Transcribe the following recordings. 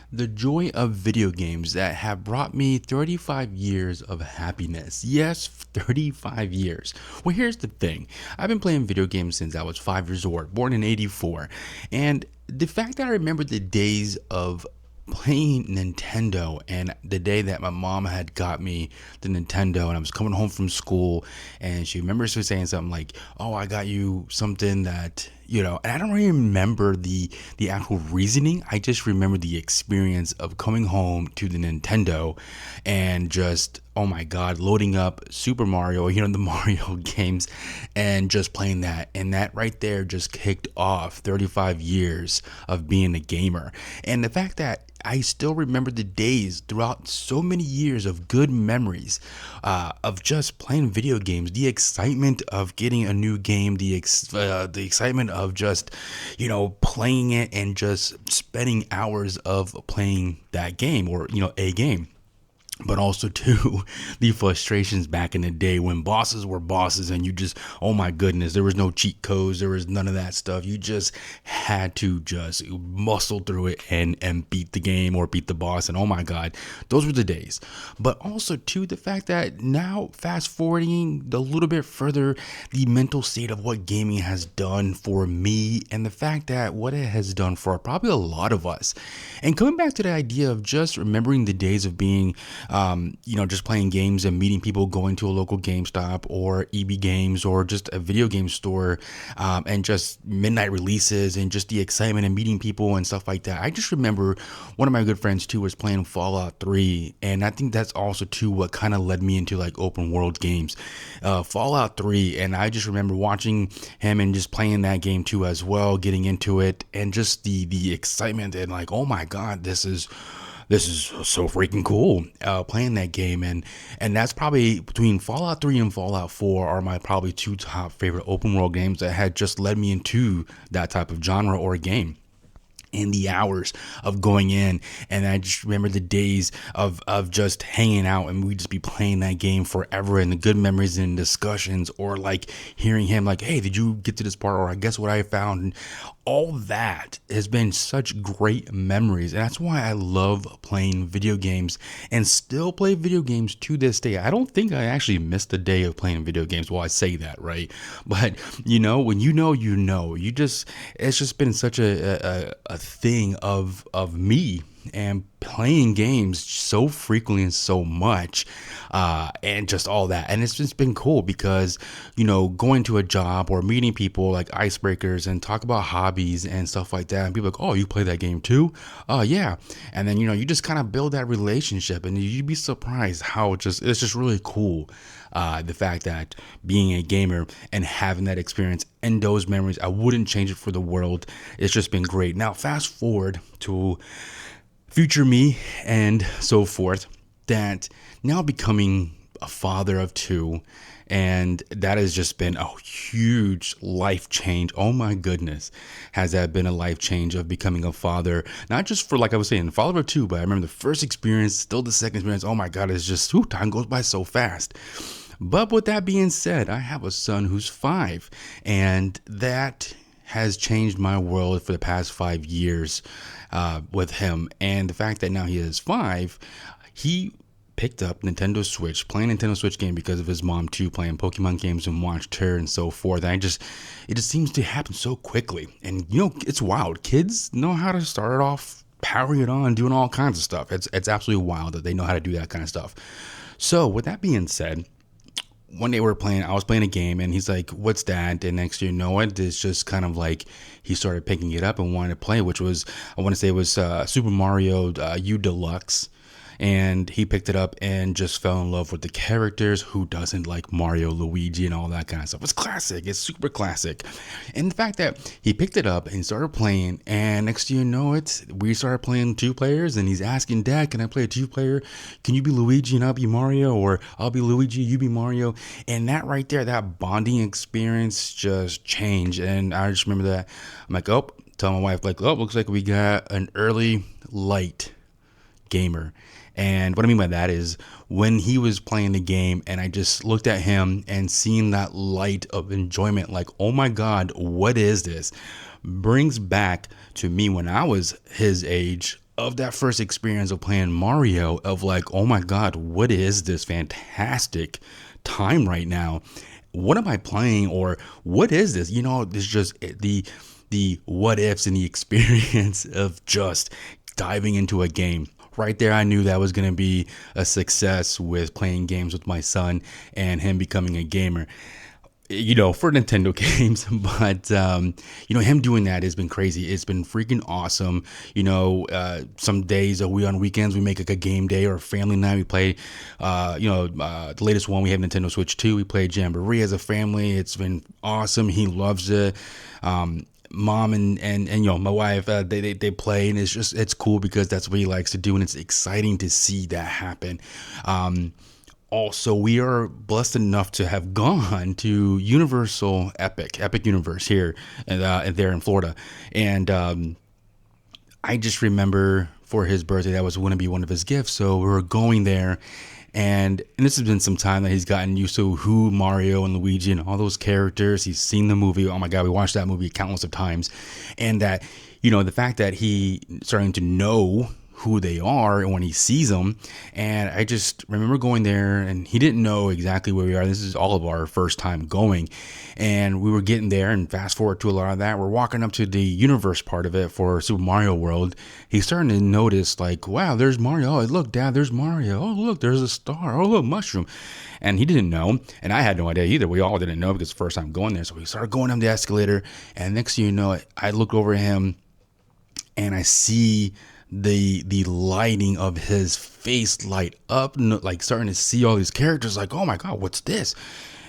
The joy of video games that have brought me 35 years of happiness. Yes, 35 years. Well, here's the thing. I've been playing video games since I was 5 years old, born in 84. And the fact that I remember the days of playing Nintendo and the day that my mom had got me the Nintendo and I was coming home from school and she remembers her saying something like, "Oh, I got you something that." And I don't really remember the actual reasoning. I just remember the experience of coming home to the Nintendo and just, oh my god, loading up Super Mario, the Mario games, and just playing that. And that right there just kicked off 35 years of being a gamer. And the fact that I still remember the days throughout so many years of good memories of just playing video games, the excitement of getting a new game, the excitement of just playing it and just spending hours of playing that game or a game, but also too the frustrations back in the day when bosses were bosses and you just, oh my goodness, there was no cheat codes, there was none of that stuff. You just had to just muscle through it and beat the game or beat the boss. And oh my god, those were the days. But also too the fact that now, fast forwarding a little bit further, the mental state of what gaming has done for me and the fact that what it has done for probably a lot of us, and coming back to the idea of just remembering the days of being just playing games and meeting people, going to a local GameStop or EB Games or just a video game store, and just midnight releases and just the excitement and meeting people and stuff like that. I just remember one of my good friends too was playing Fallout 3, and I think that's also too what kind of led me into like open world games, Fallout 3, and I just remember watching him and just playing that game too as well, getting into it, and just the excitement and like, oh my god, this is so freaking cool, playing that game. And that's probably between Fallout 3 and Fallout 4 are my probably two top favorite open world games that had just led me into that type of genre or game, and the hours of going in. And I just remember the days of just hanging out and we'd just be playing that game forever, and the good memories and discussions, or like hearing him like, hey, did you get to this part, or I guess what I found. And all that has been such great memories, and that's why I love playing video games and still play video games to this day. I don't think I actually missed a day of playing video games. Well, I say that, right? But when you just, it's just been such a thing of me and playing games so frequently and so much, and just all that. And it's just been cool because going to a job or meeting people like icebreakers and talk about hobbies and stuff like that, and people like, oh, you play that game too? Oh yeah. And then you just kind of build that relationship, and you'd be surprised how it's just really cool, the fact that being a gamer and having that experience and those memories, I wouldn't change it for the world. It's just been great. Now fast forward to future me and so forth, that now becoming a father of two, and that has just been a huge life change. Oh my goodness, has that been a life change of becoming a father, not just for, like I was saying, father of two, but I remember the first experience, still the second experience. Oh my god, it's just, time goes by so fast. But with that being said, I have a son who's 5, and that has changed my world for the past 5 years, with him. And the fact that now he is 5, he picked up Nintendo Switch, playing Nintendo Switch game because of his mom too, playing Pokemon games and watched her and so forth. And it just seems to happen so quickly. And it's wild. Kids know how to start it off, powering it on, doing all kinds of stuff. It's absolutely wild that they know how to do that kind of stuff. So with that being said, one day I was playing a game, and he's like, what's that? And next thing you know it, it's just kind of like he started picking it up and wanted to play, which was, I want to say it was Super Mario U Deluxe. And he picked it up and just fell in love with the characters. Who doesn't like Mario, Luigi, and all that kind of stuff? It's classic. It's super classic. And the fact that he picked it up and started playing, and next thing you know it, we started playing 2 players, and he's asking, Dad, can I play a 2-player? Can you be Luigi and I'll be Mario? Or I'll be Luigi, you be Mario? And that right there, that bonding experience just changed. And I just remember that. I'm like, oh, tell my wife, like, oh, looks like we got an early light gamer. And what I mean by that is when he was playing the game and I just looked at him and seeing that light of enjoyment, like, oh my God, what is this? Brings back to me when I was his age of that first experience of playing Mario, of like, oh my God, what is this fantastic time right now? What am I playing, or what is this? You know, it's just the what ifs and the experience of just diving into a game. Right there, I knew that was going to be a success with playing games with my son and him becoming a gamer, you know, for Nintendo games. But you know, him doing that has been crazy. It's been freaking awesome. You know, some days we on weekends we make like a game day or a family night. We play the latest one, we have Nintendo Switch 2. We play Jamboree as a family. It's been awesome. He loves it. Mom and you know, my wife, they play, and it's cool because that's what he likes to do, and it's exciting to see that happen. Also, we are blessed enough to have gone to Universal Epic Universe here and there in Florida. And I just remember for his birthday, that was going to be one of his gifts. So we were going there, and this has been some time that he's gotten used to who Mario and Luigi and all those characters. He's seen the movie. Oh my God, we watched that movie countless of times. And that, you know, the fact that he starting to know who they are and when he sees them. And I just remember going there, and he didn't know exactly where we are. This is all of our first time going, and we were getting there, and fast forward to a lot of that, we're walking up to the universe part of it for Super Mario World. He's starting to notice, like, wow, there's Mario. Oh, look, Dad, there's Mario. Oh, look, there's a star. Oh, look, mushroom. And he didn't know, and I had no idea either. We all didn't know because the first time going there. So we started going up the escalator, and next thing you know, I look over at him, and I see the lighting of his face light up, like starting to see all these characters, like, oh my God, what's this?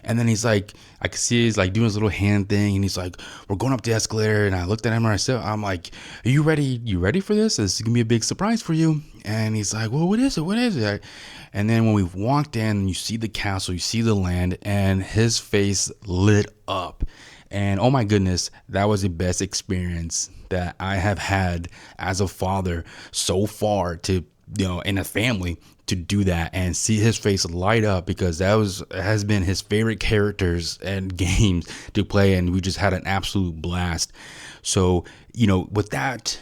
And then he's like, I could see he's like doing his little hand thing, and he's like, we're going up the escalator. And I looked at him and I said, I'm like, are you ready? You ready for this? This is gonna be a big surprise for you. And he's like, well, what is it? What is it? And then when we walked in, you see the castle, you see the land, and his face lit up. And oh my goodness, that was the best experience that I have had as a father so far, to, you know, in a family, to do that and see his face light up, because has been his favorite characters and games to play, and we just had an absolute blast. So, you know, with that,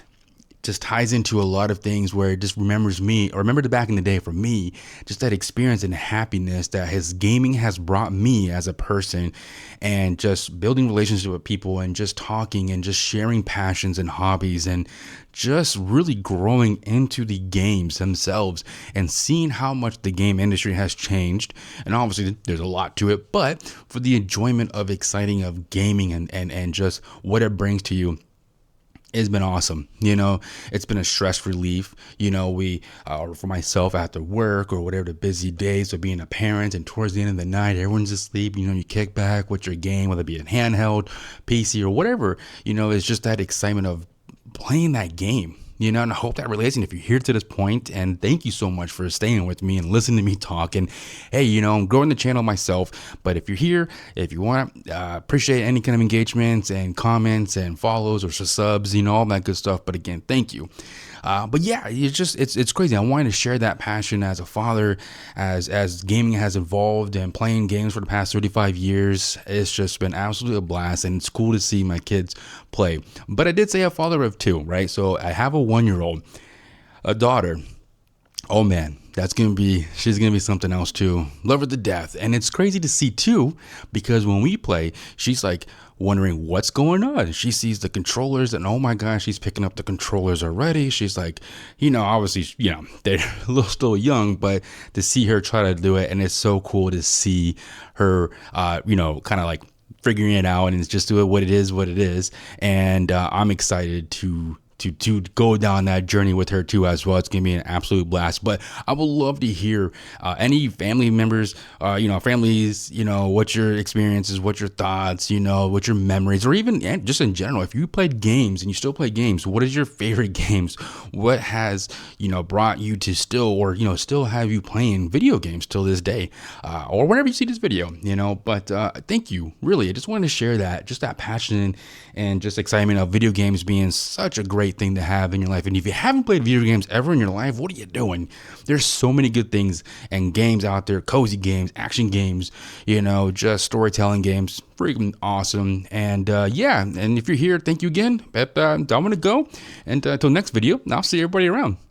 just ties into a lot of things where it just remembers me, or remember the back in the day for me, just that experience and happiness that his gaming has brought me as a person, and just building relationships with people, and just talking and just sharing passions and hobbies, and just really growing into the games themselves, and seeing how much the game industry has changed. And obviously there's a lot to it, but for the enjoyment of exciting of gaming and just what it brings to you, it's been awesome. You know, it's been a stress relief. You know, we, for myself after work or whatever the busy days of being a parent, and towards the end of the night, everyone's asleep, you know, you kick back with your game, whether it be a handheld, PC, or whatever. You know, it's just that excitement of playing that game. You know, and I hope that relates. And if you're here to this point, and thank you so much for staying with me and listening to me talk. And hey, you know, I'm growing the channel myself, but if you're here, if you want, appreciate any kind of engagements and comments and follows or subs, you know, all that good stuff. But again, thank you. But yeah, it's crazy. I wanted to share that passion as a father, as gaming has evolved, and playing games for the past 35 years. It's just been absolutely a blast, and it's cool to see my kids play. But I did say a father of two, right? So I have a 1-year-old, a daughter. Oh man, she's gonna be something else too. Love her to death. And it's crazy to see too, because when we play, she's like wondering what's going on. She sees the controllers, and oh my gosh, she's picking up the controllers already. She's like, you know, obviously, you know, they're a little still young, but to see her try to do it, and it's so cool to see her, you know, kind of like figuring it out, and it's just doing what it is. And I'm excited to go down that journey with her too as well. It's gonna be an absolute blast. But I would love to hear any family members, you know, families, you know, what your experiences, what your thoughts, you know, what your memories, or even just in general, if you played games and you still play games, what is your favorite games? What has, you know, brought you to still, or, you know, still have you playing video games till this day, or whenever you see this video, you know. But thank you, really. I just wanted to share that, just that passion and just excitement of video games being such a great great thing to have in your life. And if you haven't played video games ever in your life, what are you doing? There's so many good things and games out there, cozy games, action games, just storytelling games. Freaking awesome. And yeah, and if you're here, thank you again. But I'm going to go. And until next video, I'll see everybody around.